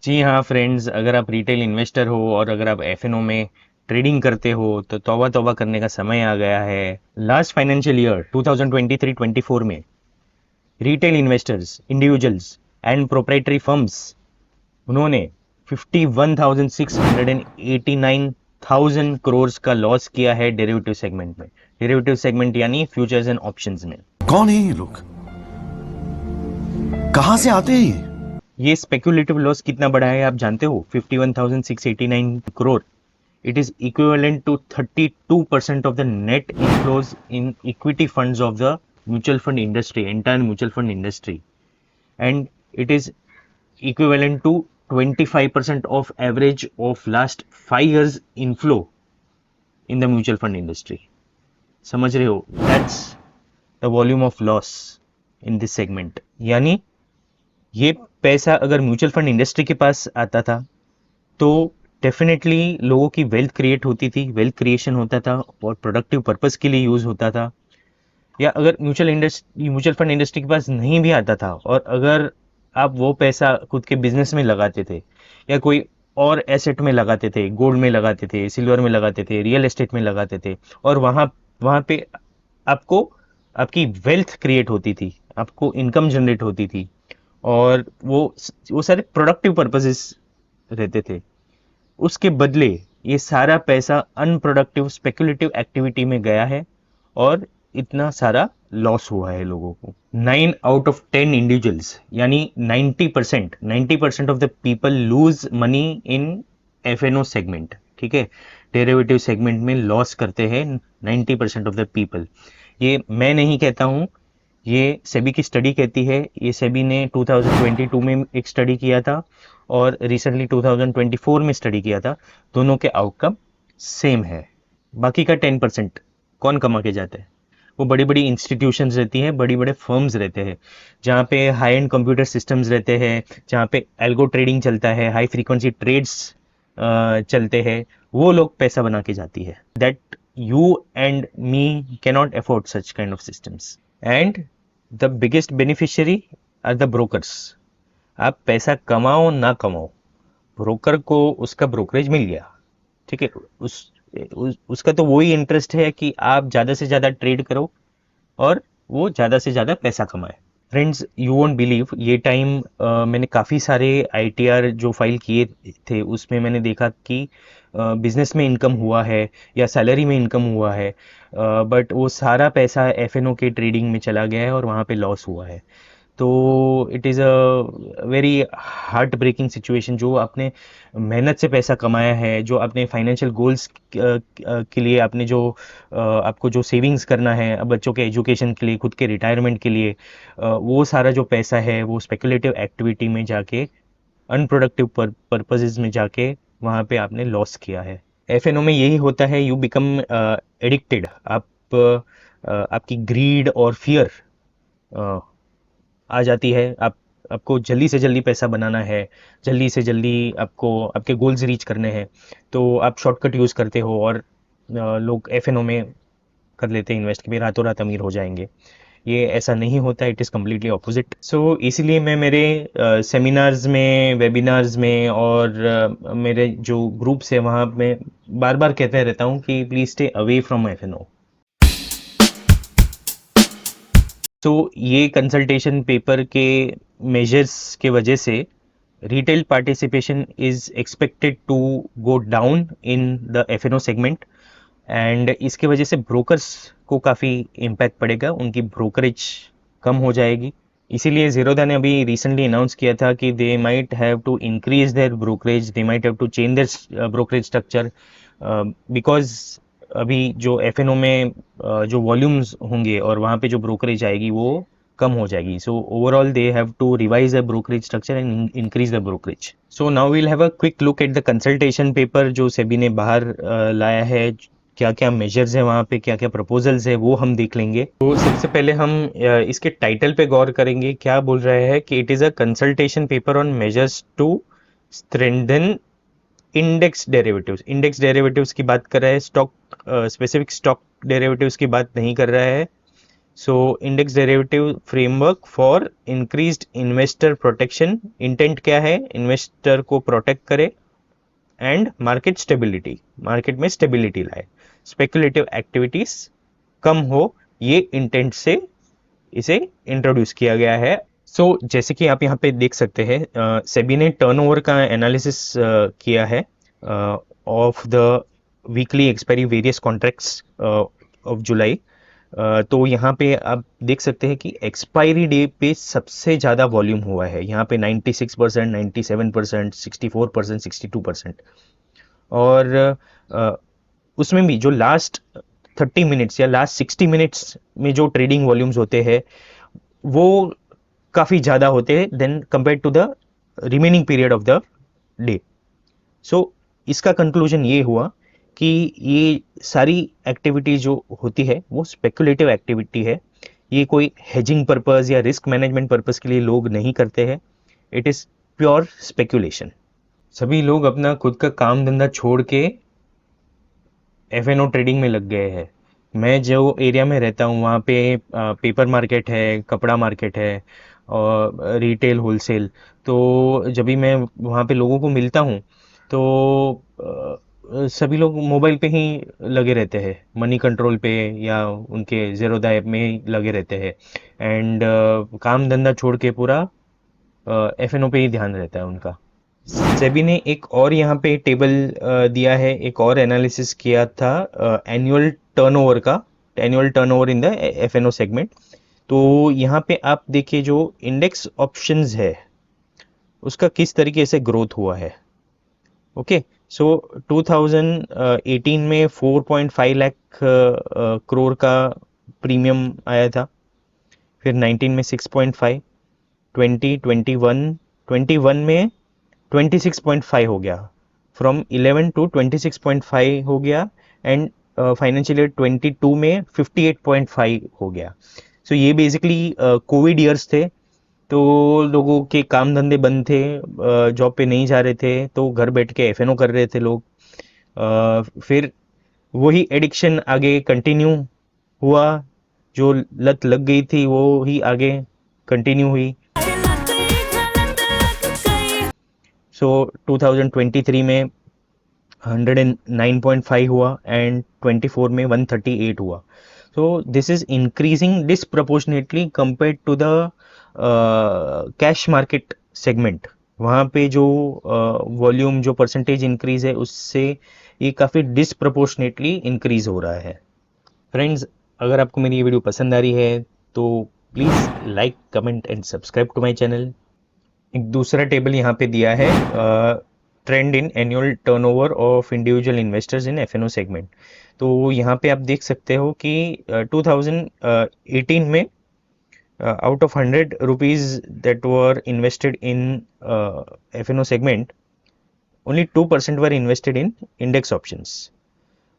जी हाँ फ्रेंड्स, अगर आप रिटेल इन्वेस्टर हो और अगर आप एफएनओ में ट्रेडिंग करते हो तो तौबा तौबा करने का समय आ गया है। लास्ट फाइनेंशियल ईयर 2023-24 में retail investors, individuals and proprietary firms उन्होंने 51,689,000 करोड़ का लॉस किया है डेरिवेटिव सेगमेंट में। डेरिवेटिव सेगमेंट यानी फ्यूचर्स एंड ऑप्शंस में। कौन है ये लोग? कहां से आते हैं ये स्पेक्युलेटिव लॉस कितना बड़ा है आप जानते हो? 51,689 crore. It is equivalent to 32% of the net inflows in equity funds of the mutual fund industry, entire mutual fund industry. And it is equivalent to 25% of average of last 5 years inflow in the mutual fund industry. समझ रहे हो? That's the volume of loss in this segment. यानी ये पैसा अगर mutual fund industry के पास आता था तो डेफिनेटली लोगों की वेल्थ क्रिएट होती थी, वेल्थ क्रिएशन होता था और प्रोडक्टिव पर्पस के लिए यूज होता था। या अगर म्यूचुअल फंड इंडस्ट्री के पास नहीं भी आता था और अगर आप वो पैसा खुद के बिजनेस में लगाते थे या कोई और एसेट में लगाते थे, गोल्ड में लगाते थे, सिल्वर में लगाते थे, रियल एस्टेट में लगाते थे और वहां वहां पे आपको आपकी वेल्थ क्रिएट होती थी, आपको इनकम जनरेट होती थी और वो सारे प्रोडक्टिव पर्पसेस रहते थे। उसके बदले ये सारा पैसा अनप्रोडक्टिव स्पेकुलेटिव एक्टिविटी में गया है और इतना सारा लॉस हुआ है लोगों को। 9 out of 10 इंडिविजुअल्स यानी 90% of the people lose money in F and O segment. ठीक है, डेरिवेटिव सेगमेंट में लॉस करते हैं 90% ऑफ द पीपल। ये मैं नहीं कहता हूं, ये सेबी की स्टडी कहती है। ये सेबी ने 2022 में एक स्टडी किया था और रिसेंटली 2024 में स्टडी किया था। दोनों के आउटकम सेम है। बाकी का 10% कौन कमा के जाते हैं? वो बड़ी बड़ी इंस्टीट्यूशंस रहती हैं, बड़ी बड़े फर्म्स रहते हैं जहाँ पे हाई एंड कंप्यूटर सिस्टम्स रहते हैं, जहाँ पे एल्गो ट्रेडिंग चलता है, हाई फ्रीक्वेंसी ट्रेड्स चलते हैं। वो लोग पैसा बना के जाती है। That you and me cannot afford such kind of systems and the biggest beneficiary are the brokers. आप पैसा कमाओ ना कमाओ, ब्रोकर को उसका ब्रोकरेज मिल गया। ठीक है, उसका तो वही इंटरेस्ट है कि आप ज़्यादा से ज़्यादा ट्रेड करो और वो ज़्यादा से ज़्यादा पैसा कमाए। फ्रेंड्स, यू वोंट बिलीव, ये टाइम मैंने काफ़ी सारे आईटीआर जो फाइल किए थे उसमें मैंने देखा कि बिजनेस में इनकम हुआ है या सैलरी में इनकम हुआ है, बट वो सारा पैसा एफएनओ के ट्रेडिंग में चला गया है और वहाँ पे लॉस हुआ है। तो it is a very heart breaking situation. जो आपने मेहनत से पैसा कमाया है, जो आपने फाइनेंशियल गोल्स के लिए आपने जो आपको जो सेविंग्स करना है अब बच्चों के एजुकेशन के लिए, खुद के रिटायरमेंट के लिए, वो सारा जो पैसा है वो स्पेकुलेटिव एक्टिविटी में जाके, अनप्रोडक्टिव पर्पसेस में जाके वहाँ पे आपने लॉस किया है। एफएनओ में यही होता है, यू बिकम एडिक्टेड। आपकी ग्रीड और फियर आ जाती है। आपको जल्दी से जल्दी पैसा बनाना है, जल्दी से जल्दी आपको आपके गोल्स रीच करने हैं, तो आप शॉर्टकट यूज़ करते हो और लोग एफएनओ में कर लेते हैं इन्वेस्ट कि भाई रातों रात अमीर हो जाएंगे। ये ऐसा नहीं होता, इट इज़ कम्प्लीटली ऑपोजिट। सो इसीलिए मैं मेरे सेमिनार्स में, वेबिनार्स में और मेरे जो ग्रुप्स है वहाँ मैं बार बार कहते रहता हूँ कि please stay away from F and O. तो ये कंसल्टेशन पेपर के मेजर्स के वजह से retail participation is expected to go down in the F and O segment and इसके वजह से ब्रोकर्स को काफ़ी इम्पैक्ट पड़ेगा, उनकी ब्रोकरेज कम हो जाएगी। इसीलिए जीरोधा ने अभी रिसेंटली अनाउंस किया था कि they might have to increase their brokerage, they might have to change their brokerage structure, because अभी जो एफएनओ में जो वॉल्यूम्स होंगे और वहाँ पे जो ब्रोकरेज आएगी वो कम हो जाएगी। So overall they have to revise the brokerage structure and increase the brokerage. So now we'll have a quick look at the consultation paper जो सेबी ने बाहर लाया है। क्या क्या मेजर्स है वहाँ पे, क्या क्या प्रपोजल्स है, वो हम देख लेंगे। तो सबसे पहले हम इसके टाइटल पे गौर करेंगे। क्या बोल रहा है कि it is a consultation paper on measures to strengthen index derivatives. Index derivatives की बात कर रहा है, स्टॉक स्पेसिफिक स्टॉक डेरिवेटिव्स की बात नहीं कर रहा है। So index derivative framework for increased investor protection, intent क्या है, इन्वेस्टर को प्रोटेक्ट करे एंड मार्केट स्टेबिलिटी, मार्केट में स्टेबिलिटी लाए, स्पेकुलेटिव एक्टिविटीज कम हो, ये इंटेंट से इसे इंट्रोड्यूस किया गया है। सो जैसे कि आप यहाँ पे देख सकते हैं, सेबी ने टर्नओवर का एनालिसिस किया है of the weekly expiry various contracts of July. तो यहाँ पे आप देख सकते हैं कि एक्सपायरी डे पे सबसे ज़्यादा वॉल्यूम हुआ है, यहाँ पे 96%, 97%, 64%, 62%। और उसमें भी जो लास्ट 30 मिनट्स या लास्ट 60 मिनट्स में जो ट्रेडिंग वॉल्यूम्स होते हैं वो काफ़ी ज़्यादा होते हैं then compare to the remaining period of the day. So इसका कंक्लूजन ये हुआ कि ये सारी एक्टिविटी जो होती है वो स्पेकुलेटिव एक्टिविटी है, ये कोई हेजिंग पर्पस या रिस्क मैनेजमेंट पर्पस के लिए लोग नहीं करते हैं, इट इज़ प्योर स्पेकुलेशन। सभी लोग अपना खुद का काम धंधा छोड़ के एफ ट्रेडिंग में लग गए हैं। मैं जो एरिया में रहता हूँ वहाँ पे पेपर मार्केट है, कपड़ा मार्केट है और रिटेल होलसेल। तो जब भी मैं वहाँ पे लोगों को मिलता हूँ तो सभी लोग मोबाइल पे ही लगे रहते हैं, मनी कंट्रोल पे या उनके ज़ेरोदा ऐप में ही लगे रहते हैं एंड काम धंधा छोड़ के पूरा एफ पे ही ध्यान रहता है उनका। सेबी ने एक और यहाँ पे टेबल दिया है, एक और एनालिसिस किया था एनुअल टर्नओवर का, annual turnover in the F and O segment. तो यहाँ पे आप देखिए जो इंडेक्स ऑप्शंस है उसका किस तरीके से ग्रोथ हुआ है। ओके, सो 2018 में 4.5 लाख करोड़ का प्रीमियम आया था, फिर 19 में 6.5, 21 में 26.5 हो गया, फ्रॉम 11 टू 26.5 हो गया एंड फाइनेंशियल ईयर 22 में 58.5 हो गया। सो ये बेसिकली कोविड ईयर्स थे, तो लोगों के काम धंधे बंद थे, जॉब पे नहीं जा रहे थे, तो घर बैठ के एफ कर रहे थे लोग। फिर वही एडिक्शन आगे कंटिन्यू हुआ, जो लत लग गई थी वो ही आगे कंटिन्यू हुई। सो 2023 में 109.5 हुआ एंड 24 में 138 हुआ। So this is increasing disproportionately compare to the cash market segment. वहाँ पे जो वॉल्यूम जो परसेंटेज इंक्रीज है उससे ये काफ़ी डिसप्रपोर्शनेटली इंक्रीज हो रहा है। फ्रेंड्स, अगर आपको मेरी ये वीडियो पसंद आ रही है तो please like, comment and subscribe to my channel. एक दूसरा टेबल यहाँ पे दिया है, trend in annual turnover of individual investors in F and O segment. तो यहाँ पे आप देख सकते हो कि 2018 में out of 100 rupees that were invested in F and O segment, only 2% were invested in index options.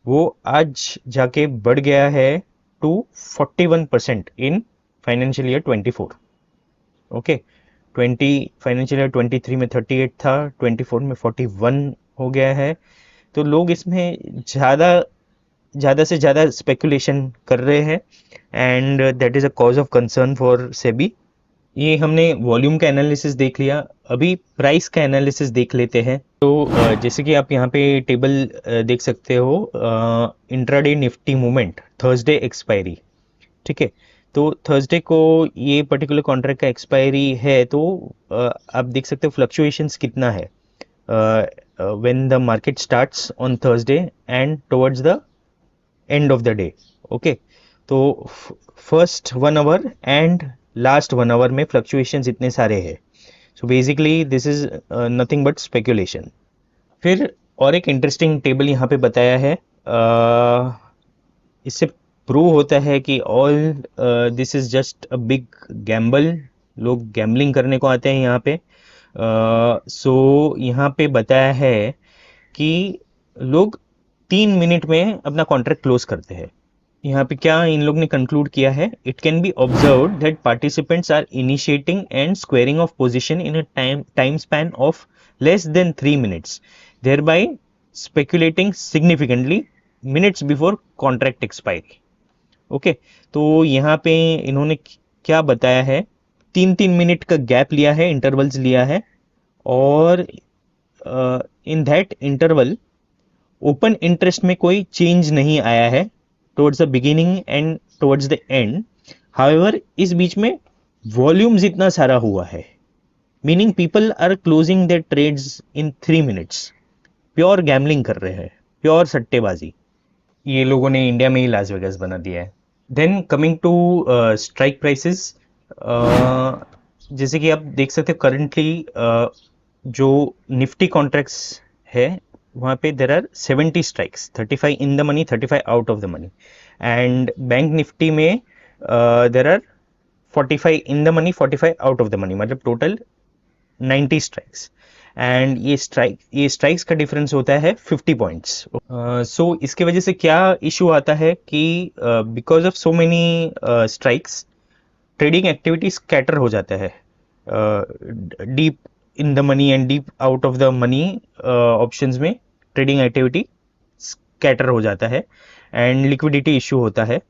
वो आज जाके बढ़ गया है to 41% in financial year 24। Okay, 20 financial year 23 में 38 था, 24 में 41 हो गया है। तो लोग इसमें ज़्यादा से ज़्यादा स्पेकुलेशन कर रहे हैं and that is a cause of concern for SEBI. ये हमने वॉल्यूम का एनालिसिस देख लिया, अभी प्राइस का एनालिसिस देख लेते हैं। तो जैसे कि आप यहाँ पे टेबल देख सकते हो, intraday Nifty movement, Thursday expiry, ठीक है। तो थर्सडे को ये पर्टिकुलर कॉन्ट्रैक्ट का एक्सपायरी है, तो आप देख सकते हो फ्लक्चुएशंस कितना है when the market starts on Thursday and towards the end of the day. Okay, तो first 1 hour and last 1 hour में फ्लक्चुएशंस इतने सारे हैं। So basically this is nothing but speculation. फिर और एक इंटरेस्टिंग टेबल यहाँ पे बताया है, इससे प्रूव होता है कि all this is just a big Gamble, लोग गैम्बलिंग करने को आते हैं यहाँ पे। सो यहाँ पे बताया है कि लोग 3 मिनट में अपना कॉन्ट्रैक्ट क्लोज करते हैं। यहाँ पे क्या इन लोग ने कंक्लूड किया है, it can be observed that participants are initiating and squaring off position in a time span of less than 3 minutes, thereby speculating significantly minutes before contract expiry. Okay, तो यहाँ पे इन्होंने क्या बताया है, 3-3 मिनट का गैप लिया है, इंटरवल्स लिया है, और in that interval open interest में कोई चेंज नहीं आया है towards the beginning and towards the end. However इस बीच में वॉल्यूम्स इतना सारा हुआ है, meaning people are closing their trades in 3 minutes. Pure gambling कर रहे हैं, प्योर सट्टेबाजी। ये लोगों ने इंडिया में ही लास वेगास बना दिया है। Then coming to strike prices, जैसे कि आप देख सकते हो करंटली जो निफ्टी कॉन्ट्रैक्ट्स है वहाँ पे there are 70 strikes, 35 in the money, 35 out of the money. And bank Nifty में there are 45 in the money, 45 out of the money, मतलब टोटल 90 स्ट्राइक्स। एंड ये स्ट्राइक्स का डिफरेंस होता है 50 पॉइंट्स। सो इसके वजह से क्या इशू आता है कि because of so many strikes trading activity scatter हो जाता है, deep in the money and deep out of the money options में ट्रेडिंग एक्टिविटी स्कैटर हो जाता है, एंड लिक्विडिटी इशू होता है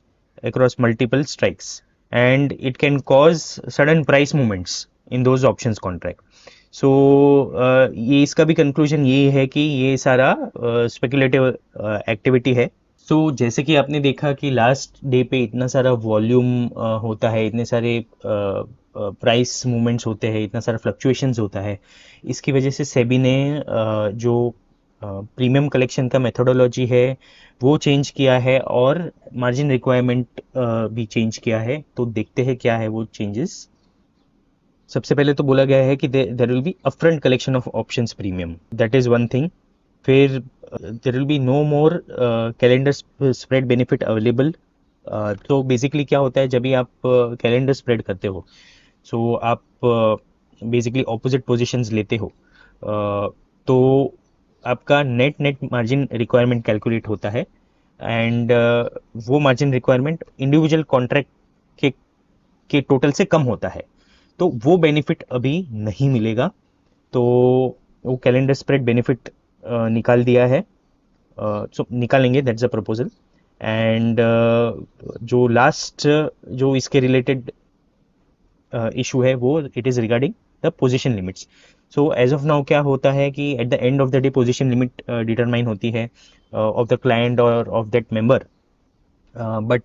across multiple strikes, and it can cause sudden price movements in those options contract. So ये इसका भी conclusion ये है कि ये सारा स्पेकुलेटिव एक्टिविटी है। सो जैसे कि आपने देखा कि लास्ट डे पे इतना सारा वॉल्यूम होता है, इतने सारे प्राइस मूवमेंट्स होते हैं, इतना सारा फ्लक्चुएशंस होता है। इसकी वजह से सेबी ने जो प्रीमियम कलेक्शन का मेथोडोलॉजी है वो चेंज किया है, और मार्जिन रिक्वायरमेंट भी चेंज किया है। तो देखते हैं क्या है वो चेंजेस। सबसे पहले तो बोला गया है कि there will be upfront collection of options premium, that is one thing. फिर there will be no more calendar spread benefit available. तो बेसिकली क्या होता है, जब भी आप कैलेंडर स्प्रेड करते हो, सो आप बेसिकली ऑपोजिट पोजीशंस लेते हो, तो आपका net net margin requirement calculate होता है, एंड वो मार्जिन रिक्वायरमेंट इंडिविजुअल कॉन्ट्रैक्ट के टोटल से कम होता है। तो वो बेनिफिट अभी नहीं मिलेगा, तो वो कैलेंडर स्प्रेड बेनिफिट निकाल दिया है, सो निकालेंगे, दैट्स अ प्रपोजल। एंड जो लास्ट जो इसके रिलेटेड इशू है वो it is regarding the position limits. So as of now क्या होता है कि at the end of the day position limit determine होती है ऑफ द क्लाइंट और of that member, but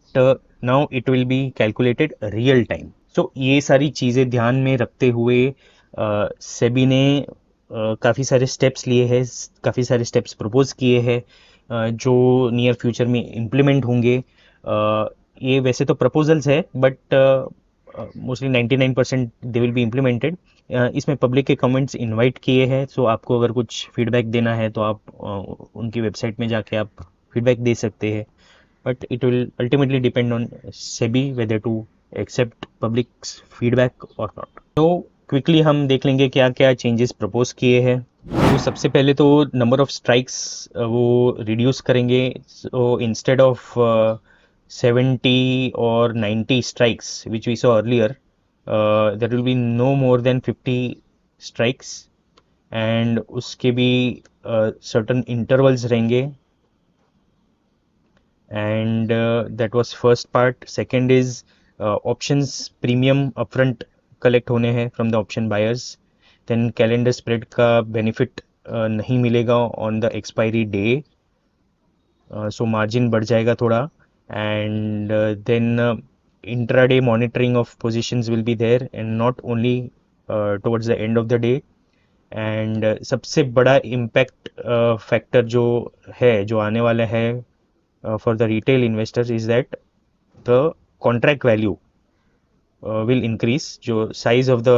now it will be calculated real time. So ये सारी चीज़ें ध्यान में रखते हुए सेबी ने काफ़ी सारे स्टेप्स लिए हैं, काफ़ी सारे स्टेप्स प्रपोज किए हैं जो नियर फ्यूचर में इम्प्लीमेंट होंगे। ये वैसे तो प्रपोजल्स है, but mostly 99% they will be implemented. इसमें पब्लिक के कमेंट्स इनवाइट किए हैं, सो आपको अगर कुछ फीडबैक देना है तो आप उनकी वेबसाइट में जाके आप फीडबैक दे सकते हैं, but it will ultimately depend on SEBI whether to accept public's feedback or not. तो क्विकली हम देख लेंगे क्या क्या चेंजेस प्रपोज किए हैं। तो सबसे पहले तो नंबर ऑफ स्ट्राइक्स वो रिड्यूस करेंगे। सो इंस्टेड ऑफ 70 और 90 strikes which we saw earlier, there will be no more than 50 strikes, and उसके भी सर्टन इंटरवल्स रहेंगे, and that was first part. Second is options premium upfront collect होने हैं from the option buyers. Then calendar spread का benefit नहीं मिलेगा on the expiry day, so margin बढ़ जाएगा थोड़ा, and then intraday monitoring of positions will be there and not only towards the end of the day. And सबसे बड़ा impact factor जो है, जो आने वाला है for the retail investors is that the contract value will increase. जो size of the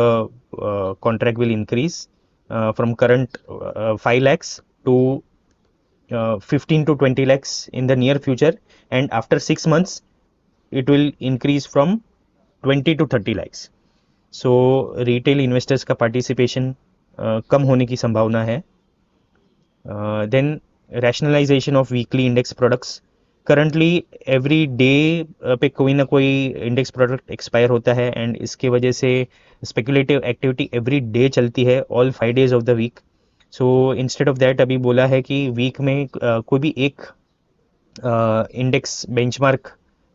contract will increase from current 5 lakhs to 15 to 20 lakhs in the near future, and after 6 months it will increase from 20 to 30 lakhs. So retail investors का participation कम होने की संभावना है। Then rationalization of weekly index products. Currently every day पे कोई ना कोई index product expire होता है, एंड इसके वजह से स्पेकुलेटिव एक्टिविटी एवरी डे चलती है, all 5 days of the week. So instead of that अभी बोला है कि वीक में कोई भी एक इंडेक्स बेंचमार्क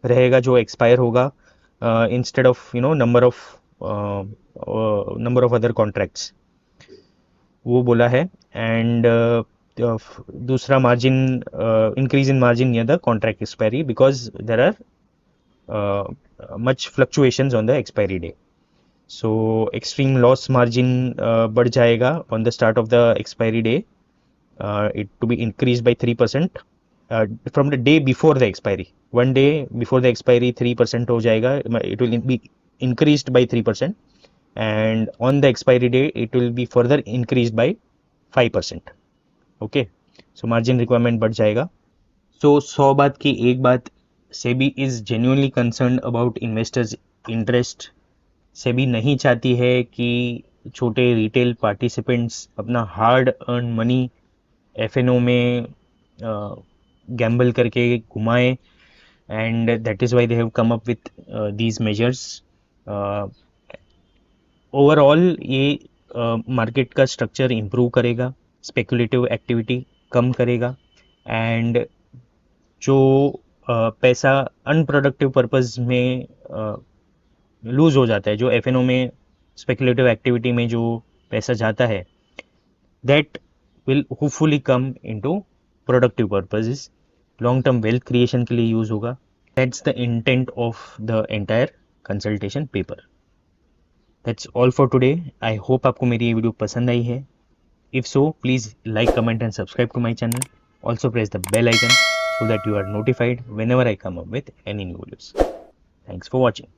रहेगा जो एक्सपायर होगा instead of number of other contracts, वो बोला है. एंड दूसरा margin, increase in margin near the contract expiry because there are much fluctuations on the expiry day. So extreme loss margin बढ़ जाएगा on the start of the expiry day, it to be increased by 3% from the day before the expiry. One day before the expiry 3% हो जाएगा, it will be increased by 3%, and on the expiry day it will be further increased by 5%. Okay, so margin requirement बढ़ जाएगा. So 100 बात की एक बात, SEBI is genuinely concern about investors interest. SEBI नहीं चाहती है कि छोटे रिटेल पार्टिसिपेंट्स अपना हार्ड अर्न मनी एफएनओ में गैम्बल करके घुमाए, and that is why they have come up with these measures. Overall ये मार्केट का स्ट्रक्चर इम्प्रूव करेगा, स्पेकुलेटिव एक्टिविटी कम करेगा, एंड जो पैसा अनप्रोडक्टिव पर्पस में लूज हो जाता है, जो एफएनओ में स्पेकुलेटिव एक्टिविटी में जो पैसा जाता है, that will hopefully come into productive purposes, long term wealth creation के लिए यूज होगा. That's the intent of the entire consultation paper. That's all for today. I hope आपको मेरी ये वीडियो पसंद आई है. If so, please like, comment and subscribe to my channel. Also press the bell icon so that you are notified whenever I come up with any new videos. Thanks for watching.